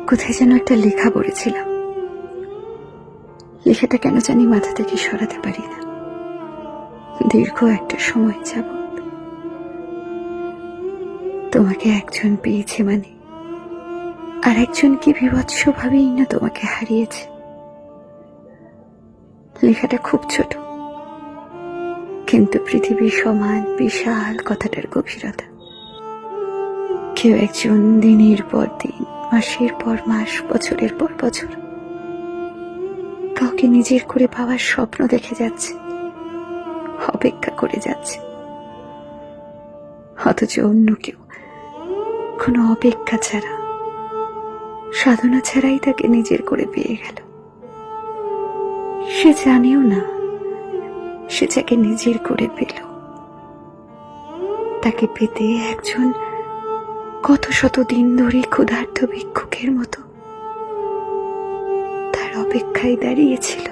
কোথায় যেন একটা লেখা পড়েছিলাম। লেখাটা কেন জানি মাথা থেকে সরাতে পারি না। দীর্ঘ একটা সময় যাবত তোমাকে একজন পেয়েছে মানে আর একজন কি বিভৎস ভাবেই না তোমাকে হারিয়েছে। লেখাটা খুব ছোট, কিন্তু পৃথিবী সমান বিশাল কথাটার গভীরতা। কেউ একজন দিনের পর দিন, মাসের পর মাস, বছরের পর বছর কাউকে নিজের করে পাওয়ার স্বপ্ন দেখে যাচ্ছে, অপেক্ষা করে যাচ্ছে, অথচ অন্য কেউ কোনো অপেক্ষা ছাড়া, সাধনা ছাড়াই তাকে নিজের করে পেয়ে গেল। সে জানেও না সে যাকে নিজের করে পেল তাকে পেতে একজন কত শত দিন ধরে ক্ষুধার্ত ভিক্ষুকের মতো তার অপেক্ষায় দাঁড়িয়েছিল।